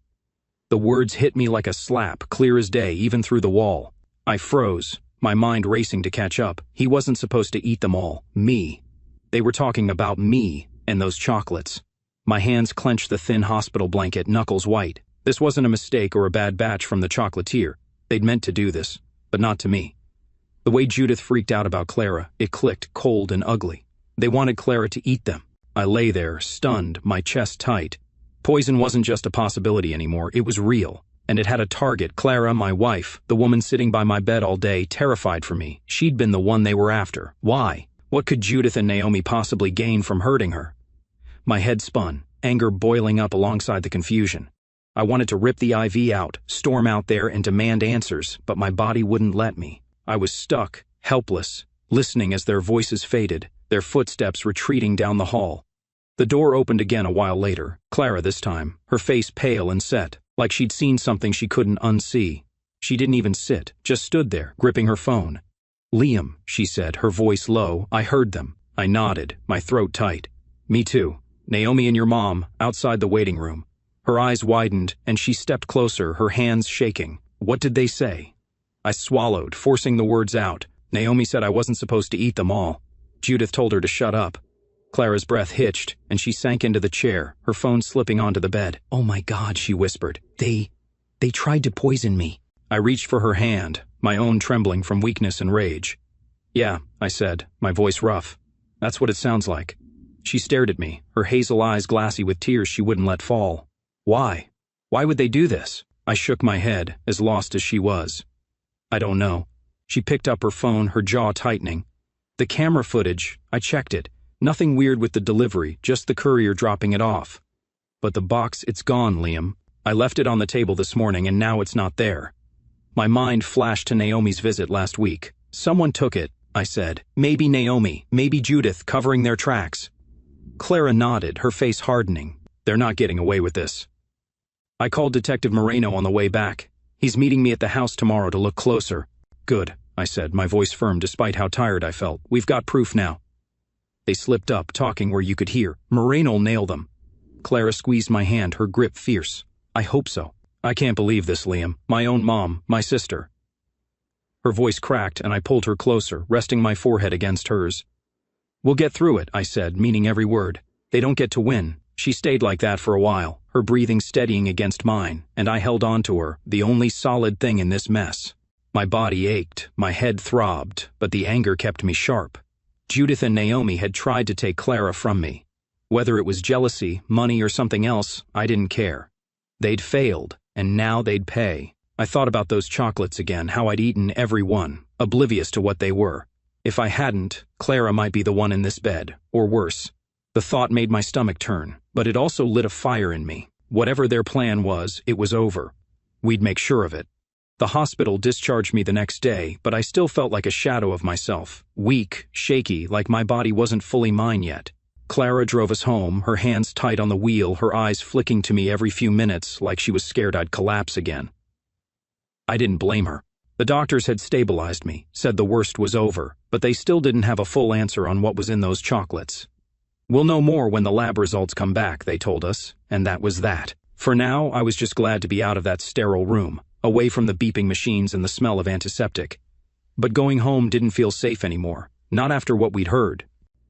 The words hit me like a slap, clear as day, even through the wall. I froze, my mind racing to catch up. He wasn't supposed to eat them all. Me. They were talking about me and those chocolates. My hands clenched the thin hospital blanket, knuckles white. This wasn't a mistake or a bad batch from the chocolatier. They'd meant to do this, but not to me. The way Judith freaked out about Clara, it clicked, cold and ugly. They wanted Clara to eat them. I lay there, stunned, my chest tight. Poison wasn't just a possibility anymore, it was real. And it had a target, Clara, my wife, the woman sitting by my bed all day, terrified for me. She'd been the one they were after. Why? What could Judith and Naomi possibly gain from hurting her? My head spun, anger boiling up alongside the confusion. I wanted to rip the IV out, storm out there and demand answers, but my body wouldn't let me. I was stuck, helpless, listening as their voices faded, their footsteps retreating down the hall. The door opened again a while later, Clara this time, her face pale and set, like she'd seen something she couldn't unsee. She didn't even sit, just stood there, gripping her phone. "Liam," she said, her voice low. I heard them. I nodded, my throat tight. "Me too. Naomi and your mom, outside the waiting room." Her eyes widened, and she stepped closer, her hands shaking. "What did they say?" I swallowed, forcing the words out. "Naomi said I wasn't supposed to eat them all. Judith told her to shut up." Clara's breath hitched, and she sank into the chair, her phone slipping onto the bed. "Oh my God," she whispered. They tried to poison me." I reached for her hand, my own trembling from weakness and rage. "Yeah," I said, my voice rough. "That's what it sounds like." She stared at me, her hazel eyes glassy with tears she wouldn't let fall. "Why? Why would they do this?" I shook my head, as lost as she was. "I don't know." She picked up her phone, her jaw tightening. "The camera footage, I checked it. Nothing weird with the delivery, just the courier dropping it off. But the box, it's gone, Liam. I left it on the table this morning and now it's not there." My mind flashed to Naomi's visit last week. "Someone took it," I said. "Maybe Naomi, maybe Judith, covering their tracks." Clara nodded, her face hardening. "They're not getting away with this." I called Detective Moreno on the way back. "He's meeting me at the house tomorrow to look closer." "Good," I said, my voice firm despite how tired I felt. "We've got proof now." They slipped up, talking where you could hear. "Moreno'll nail them." Clara squeezed my hand, her grip fierce. "I hope so. I can't believe this, Liam. My own mom, my sister." Her voice cracked, and I pulled her closer, resting my forehead against hers. "We'll get through it," I said, meaning every word. "They don't get to win." She stayed like that for a while, her breathing steadying against mine, and I held on to her, the only solid thing in this mess. My body ached, my head throbbed, but the anger kept me sharp. Judith and Naomi had tried to take Clara from me. Whether it was jealousy, money, or something else, I didn't care. They'd failed, and now they'd pay. I thought about those chocolates again, how I'd eaten every one, oblivious to what they were. If I hadn't, Clara might be the one in this bed, or worse. The thought made my stomach turn, but it also lit a fire in me. Whatever their plan was, it was over. We'd make sure of it. The hospital discharged me the next day, but I still felt like a shadow of myself, weak, shaky, like my body wasn't fully mine yet. Clara drove us home, her hands tight on the wheel, her eyes flicking to me every few minutes like she was scared I'd collapse again. I didn't blame her. The doctors had stabilized me, said the worst was over, but they still didn't have a full answer on what was in those chocolates. "We'll know more when the lab results come back," they told us, and that was that. For now, I was just glad to be out of that sterile room, away from the beeping machines and the smell of antiseptic. But going home didn't feel safe anymore, not after what we'd heard.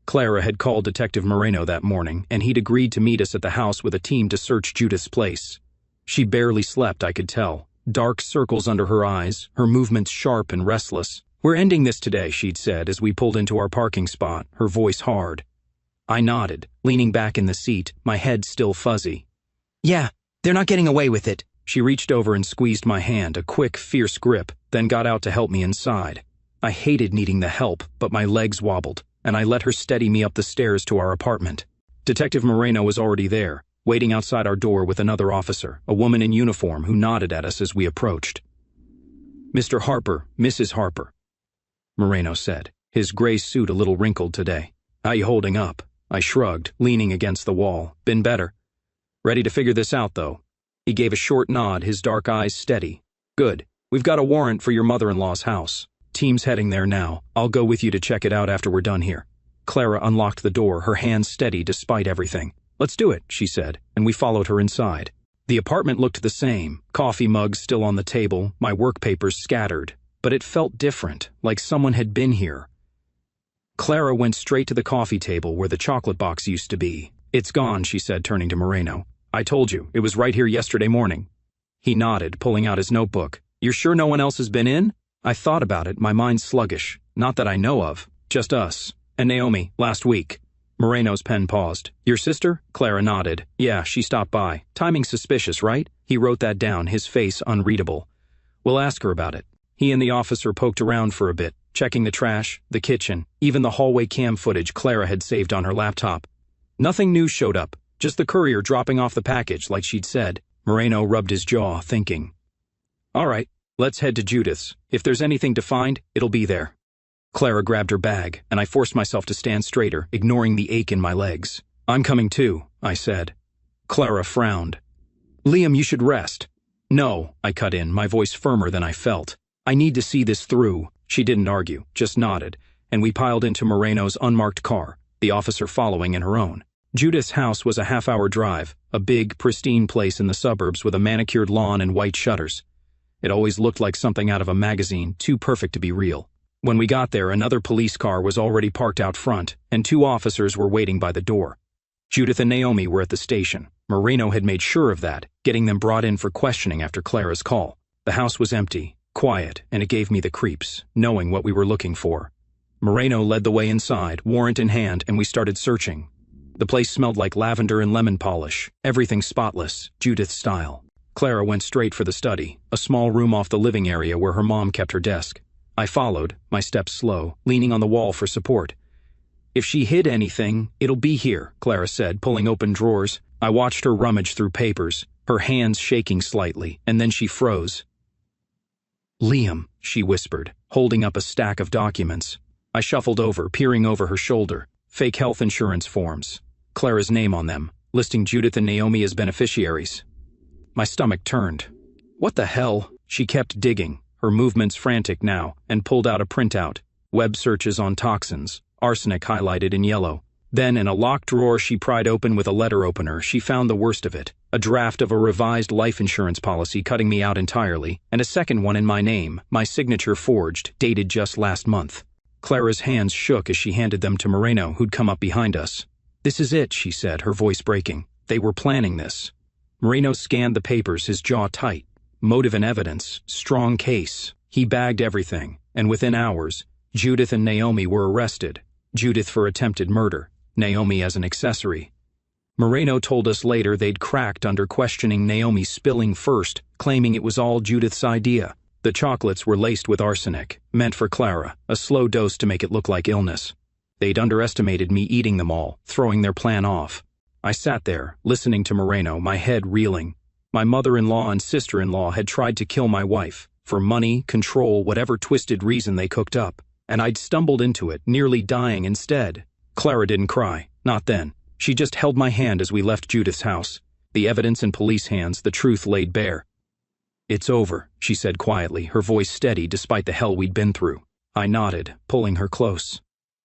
Clara had called Detective Moreno that morning, and he'd agreed to meet us at the house with a team to search Judith's place. She barely slept, I could tell. Dark circles under her eyes, her movements sharp and restless. "We're ending this today," she'd said as we pulled into our parking spot, her voice hard. I nodded, leaning back in the seat, my head still fuzzy. "Yeah, they're not getting away with it." She reached over and squeezed my hand, a quick, fierce grip, then got out to help me inside. I hated needing the help, but my legs wobbled, and I let her steady me up the stairs to our apartment. Detective Moreno was already there, waiting outside our door with another officer, a woman in uniform who nodded at us as we approached. "Mr. Harper, Mrs. Harper," Moreno said, his gray suit a little wrinkled today. "How you holding up?" I shrugged, leaning against the wall. "Been better. Ready to figure this out, though." He gave a short nod, his dark eyes steady. "Good. We've got a warrant for your mother-in-law's house. Team's heading there now. I'll go with you to check it out after we're done here." Clara unlocked the door, her hands steady despite everything. "Let's do it," she said, and we followed her inside. The apartment looked the same, coffee mugs still on the table, my work papers scattered, but it felt different, like someone had been here. Clara went straight to the coffee table where the chocolate box used to be. "It's gone," she said, turning to Moreno. "I told you, it was right here yesterday morning." He nodded, pulling out his notebook. "You're sure no one else has been in?" I thought about it, my mind sluggish. "Not that I know of. Just us. And Naomi, last week." Moreno's pen paused. "Your sister?" Clara nodded. "Yeah, she stopped by. Timing suspicious, right?" He wrote that down, his face unreadable. "We'll ask her about it." He and the officer poked around for a bit, checking the trash, the kitchen, even the hallway cam footage Clara had saved on her laptop. Nothing new showed up, just the courier dropping off the package like she'd said. Moreno rubbed his jaw, thinking. "All right, let's head to Judith's. If there's anything to find, it'll be there." Clara grabbed her bag, and I forced myself to stand straighter, ignoring the ache in my legs. "I'm coming too," I said. Clara frowned. "Liam, you should rest." No, I cut in, my voice firmer than I felt. I need to see this through. She didn't argue, just nodded, and we piled into Moreno's unmarked car, the officer following in her own. Judith's house was a half-hour drive, a big, pristine place in the suburbs with a manicured lawn and white shutters. It always looked like something out of a magazine, too perfect to be real. When we got there, another police car was already parked out front, and 2 officers were waiting by the door. Judith and Naomi were at the station. Moreno had made sure of that, getting them brought in for questioning after Clara's call. The house was empty, quiet, and it gave me the creeps, knowing what we were looking for. Moreno led the way inside, warrant in hand, and we started searching. The place smelled like lavender and lemon polish, everything spotless, Judith style. Clara went straight for the study, a small room off the living area where her mom kept her desk. I followed, my steps slow, leaning on the wall for support. If she hid anything, it'll be here, Clara said, pulling open drawers. I watched her rummage through papers, her hands shaking slightly, and then she froze. Liam, she whispered, holding up a stack of documents. I shuffled over, peering over her shoulder. Fake health insurance forms. Clara's name on them, listing Judith and Naomi as beneficiaries. My stomach turned. What the hell? She kept digging, her movements frantic now, and pulled out a printout. Web searches on toxins, arsenic highlighted in yellow. Then, in a locked drawer she pried open with a letter opener, she found the worst of it. A draft of a revised life insurance policy cutting me out entirely, and a second one in my name, my signature forged, dated just last month. Clara's hands shook as she handed them to Moreno, who'd come up behind us. This is it, she said, her voice breaking. They were planning this. Moreno scanned the papers, his jaw tight. Motive and evidence, strong case. He bagged everything, and within hours, Judith and Naomi were arrested. Judith for attempted murder, Naomi as an accessory. Moreno told us later they'd cracked under questioning Naomi spilling first, claiming it was all Judith's idea. The chocolates were laced with arsenic, meant for Clara, a slow dose to make it look like illness. They'd underestimated me eating them all, throwing their plan off. I sat there, listening to Moreno, my head reeling. My mother-in-law and sister-in-law had tried to kill my wife, for money, control, whatever twisted reason they cooked up, and I'd stumbled into it, nearly dying instead. Clara didn't cry, not then. She just held my hand as we left Judith's house. The evidence in police hands, the truth laid bare. It's over, she said quietly, her voice steady despite the hell we'd been through. I nodded, pulling her close.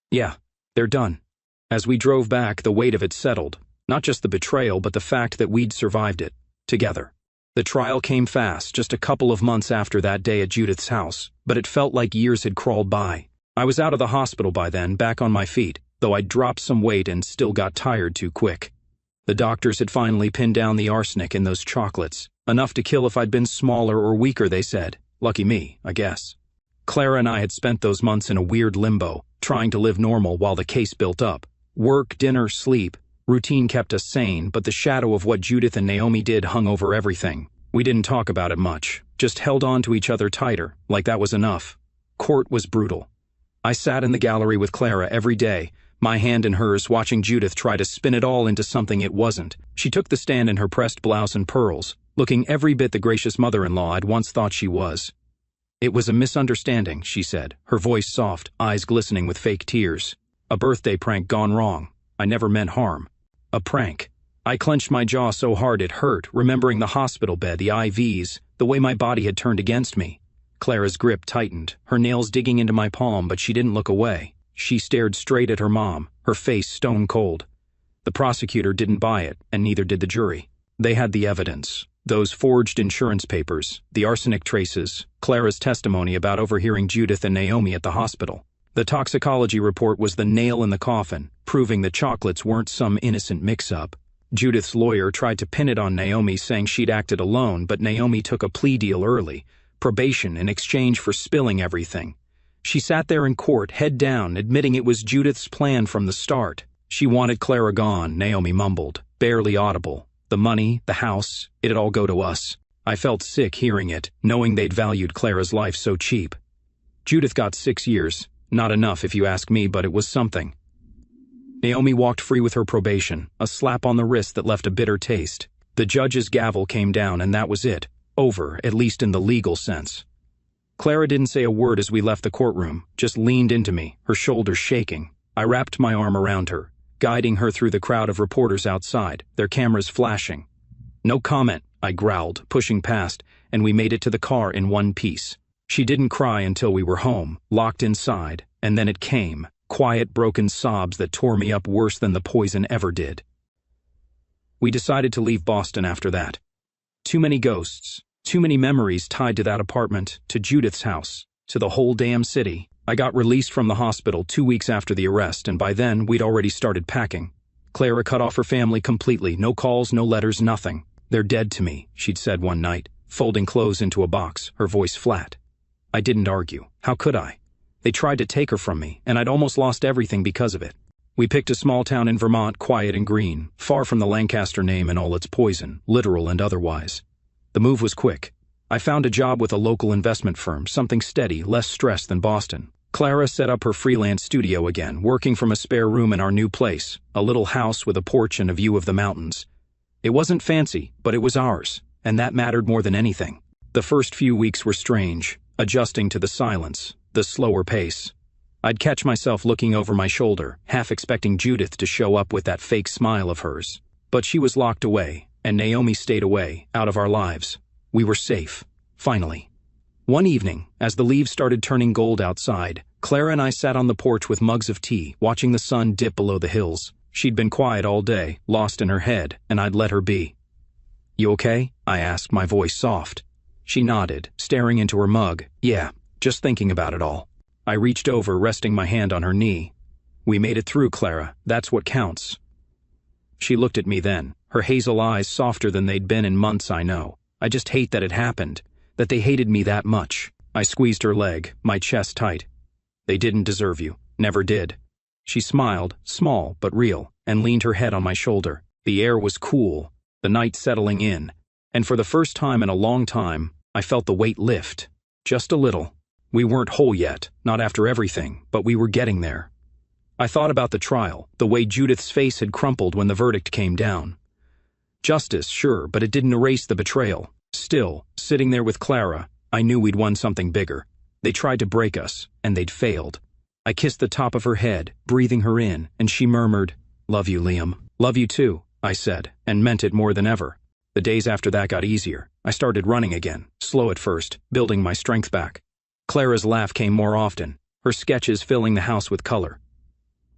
Yeah, they're done. As we drove back, the weight of it settled. Not just the betrayal, but the fact that we'd survived it. Together. The trial came fast, just a couple of months after that day at Judith's house, but it felt like years had crawled by. I was out of the hospital by then, back on my feet, though I'd dropped some weight and still got tired too quick. The doctors had finally pinned down the arsenic in those chocolates. Enough to kill if I'd been smaller or weaker, they said. Lucky me, I guess. Clara and I had spent those months in a weird limbo, trying to live normal while the case built up. Work, dinner, sleep. Routine kept us sane, but the shadow of what Judith and Naomi did hung over everything. We didn't talk about it much, just held on to each other tighter, like that was enough. Court was brutal. I sat in the gallery with Clara every day, my hand in hers, watching Judith try to spin it all into something it wasn't. She took the stand in her pressed blouse and pearls, looking every bit the gracious mother-in-law I'd once thought she was. It was a misunderstanding, she said, her voice soft, eyes glistening with fake tears. A birthday prank gone wrong. I never meant harm. A prank. I clenched my jaw so hard it hurt, remembering the hospital bed, the IVs, the way my body had turned against me. Clara's grip tightened, her nails digging into my palm, but she didn't look away. She stared straight at her mom, her face stone cold. The prosecutor didn't buy it, and neither did the jury. They had the evidence. Those forged insurance papers, the arsenic traces, Clara's testimony about overhearing Judith and Naomi at the hospital. The toxicology report was the nail in the coffin, proving the chocolates weren't some innocent mix-up. Judith's lawyer tried to pin it on Naomi, saying she'd acted alone, but Naomi took a plea deal early, probation in exchange for spilling everything. She sat there in court, head down, admitting it was Judith's plan from the start. She wanted Clara gone, Naomi mumbled, barely audible. The money, the house, it'd all go to us. I felt sick hearing it, knowing they'd valued Clara's life so cheap. Judith got 6 years. Not enough if you ask me, but it was something. Naomi walked free with her probation, a slap on the wrist that left a bitter taste. The judge's gavel came down, and that was it. Over, at least in the legal sense. Clara didn't say a word as we left the courtroom, just leaned into me, her shoulders shaking. I wrapped my arm around her, guiding her through the crowd of reporters outside, their cameras flashing. No comment, I growled, pushing past. and we made it to the car in one piece. She didn't cry until we were home, locked inside, and then it came, quiet, broken sobs that tore me up worse than the poison ever did. We decided to leave Boston after that. Too many ghosts, too many memories tied to that apartment, to Judith's house, to the whole damn city. I got released from the hospital 2 weeks after the arrest, and by then we'd already started packing. Clara cut off her family completely, no calls, no letters, nothing. "They're dead to me," she'd said one night, folding clothes into a box, her voice flat. I didn't argue. How could I? They tried to take her from me, and I'd almost lost everything because of it. We picked a small town in Vermont, quiet and green, far from the Lancaster name and all its poison, literal and otherwise. The move was quick. I found a job with a local investment firm, something steady, less stress than Boston. Clara set up her freelance studio again, working from a spare room in our new place, a little house with a porch and a view of the mountains. It wasn't fancy, but it was ours, and that mattered more than anything. The first few weeks were strange, adjusting to the silence, the slower pace. I'd catch myself looking over my shoulder, half expecting Judith to show up with that fake smile of hers. But she was locked away, and Naomi stayed away, out of our lives. We were safe, finally. One evening, as the leaves started turning gold outside, Clara and I sat on the porch with mugs of tea, watching the sun dip below the hills. She'd been quiet all day, lost in her head, and I'd let her be. "You okay?" I asked, my voice soft. She nodded, staring into her mug. "Yeah, just thinking about it all." I reached over, resting my hand on her knee. "We made it through, Clara. That's what counts." She looked at me then, her hazel eyes softer than they'd been in months, I know. I just hate that it happened, that they hated me that much. I squeezed her leg, my chest tight. "They didn't deserve you. Never did." She smiled, small but real, and leaned her head on my shoulder. The air was cool, the night settling in, and for the first time in a long time, I felt the weight lift. Just a little. We weren't whole yet, not after everything, but we were getting there. I thought about the trial, the way Judith's face had crumpled when the verdict came down. Justice, sure, but it didn't erase the betrayal. Still, sitting there with Clara, I knew we'd won something bigger. They tried to break us, and they'd failed. I kissed the top of her head, breathing her in, and she murmured, "Love you, Liam." "Love you too," I said, and meant it more than ever. The days after that got easier. I started running again, slow at first, building my strength back. Clara's laugh came more often, her sketches filling the house with color.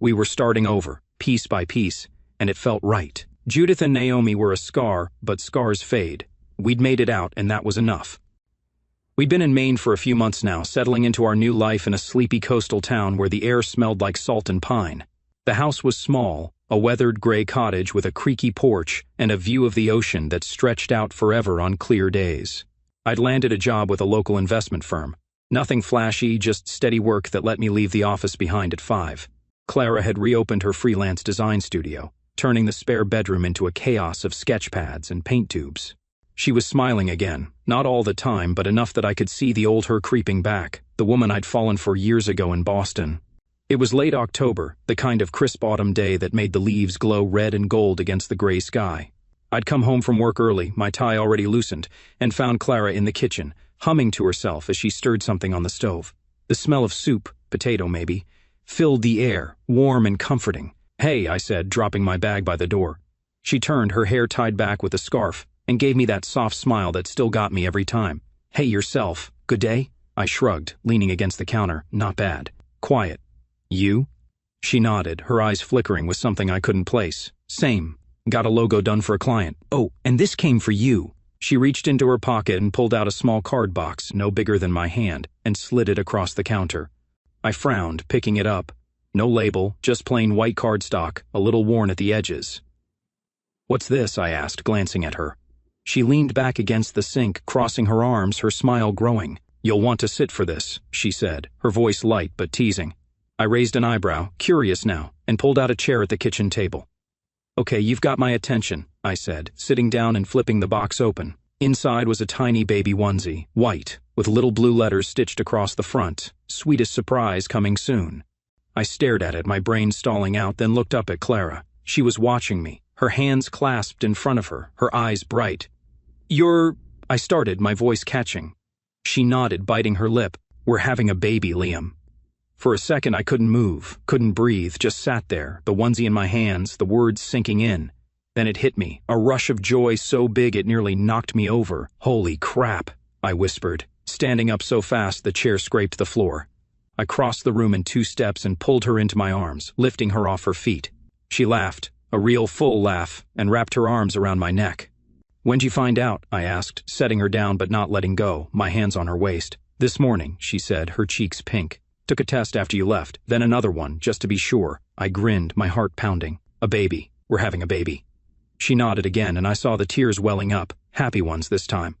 We were starting over, piece by piece, and it felt right. Judith and Naomi were a scar, but scars fade. We'd made it out, and that was enough. We'd been in Maine for a few months now, settling into our new life in a sleepy coastal town where the air smelled like salt and pine. The house was small, a weathered gray cottage with a creaky porch and a view of the ocean that stretched out forever on clear days. I'd landed a job with a local investment firm. Nothing flashy, just steady work that let me leave the office behind at 5. Clara had reopened her freelance design studio, turning the spare bedroom into a chaos of sketch pads and paint tubes. She was smiling again, not all the time, but enough that I could see the old her creeping back, the woman I'd fallen for years ago in Boston. It was late October, the kind of crisp autumn day that made the leaves glow red and gold against the gray sky. I'd come home from work early, my tie already loosened, and found Clara in the kitchen, humming to herself as she stirred something on the stove. The smell of soup, potato maybe, filled the air, warm and comforting. "Hey," I said, dropping my bag by the door. She turned, her hair tied back with a scarf, and gave me that soft smile that still got me every time. "Hey, yourself. Good day?" I shrugged, leaning against the counter. "Not bad. Quiet. You?" She nodded, her eyes flickering with something I couldn't place. "Same. Got a logo done for a client. Oh, and this came for you." She reached into her pocket and pulled out a small card box, no bigger than my hand, and slid it across the counter. I frowned, picking it up. No label, just plain white cardstock, a little worn at the edges. "What's this?" I asked, glancing at her. She leaned back against the sink, crossing her arms, her smile growing. "You'll want to sit for this," she said, her voice light but teasing. I raised an eyebrow, curious now, and pulled out a chair at the kitchen table. "Okay, you've got my attention," I said, sitting down and flipping the box open. Inside was a tiny baby onesie, white, with little blue letters stitched across the front. "Sweetest surprise coming soon." I stared at it, my brain stalling out, then looked up at Clara. She was watching me, her hands clasped in front of her, her eyes bright. "You're—" I started, my voice catching. She nodded, biting her lip. "We're having a baby, Liam." For a second I couldn't move, couldn't breathe, just sat there, the onesie in my hands, the words sinking in. Then it hit me, a rush of joy so big it nearly knocked me over. Holy crap. I whispered, standing up so fast the chair scraped the floor. I crossed the room in 2 steps and pulled her into my arms, lifting her off her feet. She laughed, a real full laugh, and wrapped her arms around my neck. "When'd you find out?" I asked, setting her down but not letting go, my hands on her waist. "This morning," she said, her cheeks pink. "Took a test after you left, then another one, just to be sure." I grinned, my heart pounding. "A baby. We're having a baby." She nodded again, and I saw the tears welling up, happy ones this time.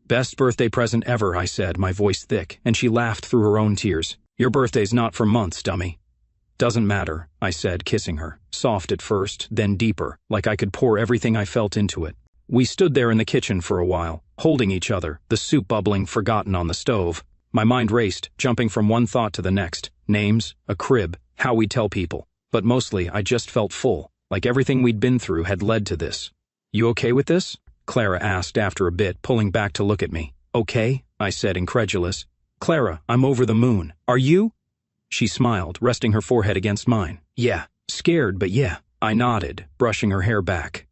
"Best birthday present ever," I said, my voice thick, and she laughed through her own tears. "Your birthday's not for months, dummy." "Doesn't matter," I said, kissing her, soft at first, then deeper, like I could pour everything I felt into it. We stood there in the kitchen for a while, holding each other, the soup bubbling forgotten on the stove. My mind raced, jumping from one thought to the next. Names, a crib, how we'd tell people. But mostly, I just felt full, like everything we'd been through had led to this. "You okay with this?" Clara asked after a bit, pulling back to look at me. "Okay?" I said, incredulous. "Clara, I'm over the moon. Are you?" She smiled, resting her forehead against mine. "Yeah. Scared, but yeah." I nodded, brushing her hair back.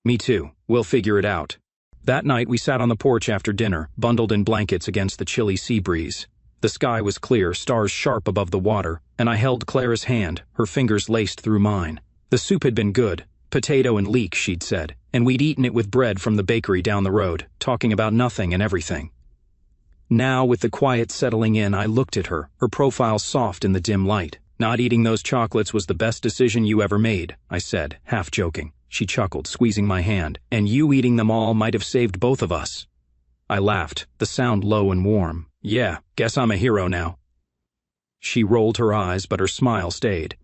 "Me too. We'll figure it out." That night we sat on the porch after dinner, bundled in blankets against the chilly sea breeze. The sky was clear, stars sharp above the water, and I held Clara's hand, her fingers laced through mine. The soup had been good, potato and leek, she'd said, and we'd eaten it with bread from the bakery down the road, talking about nothing and everything. Now, with the quiet settling in, I looked at her, her profile soft in the dim light. "Not eating those chocolates was the best decision you ever made," I said, half joking. She chuckled, squeezing my hand. "And you eating them all might have saved both of us." I laughed, the sound low and warm. "Yeah, guess I'm a hero now." She rolled her eyes, but her smile stayed.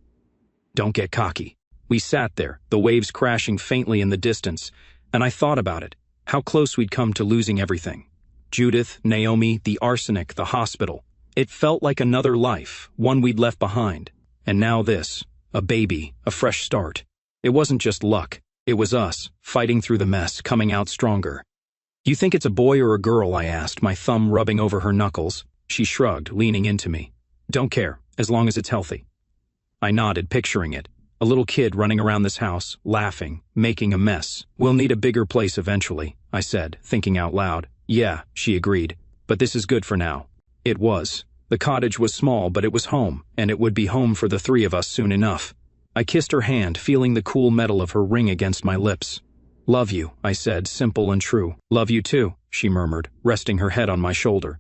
"Don't get cocky." We sat there, the waves crashing faintly in the distance, and I thought about it, how close we'd come to losing everything. Judith, Naomi, the arsenic, the hospital. It felt like another life, one we'd left behind. And now this, a baby, a fresh start. It wasn't just luck. It was us, fighting through the mess, coming out stronger. "You think it's a boy or a girl?" I asked, my thumb rubbing over her knuckles. She shrugged, leaning into me. "Don't care, as long as it's healthy." I nodded, picturing it. A little kid running around this house, laughing, making a mess. "We'll need a bigger place eventually," I said, thinking out loud. "Yeah," she agreed. "But this is good for now." It was. The cottage was small, but it was home, and it would be home for the 3 of us soon enough. I kissed her hand, feeling the cool metal of her ring against my lips. "Love you," I said, simple and true. "Love you too," she murmured, resting her head on my shoulder.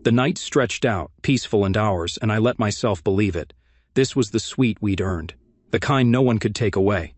The night stretched out, peaceful and ours, and I let myself believe it. This was the sweet we'd earned, the kind no one could take away.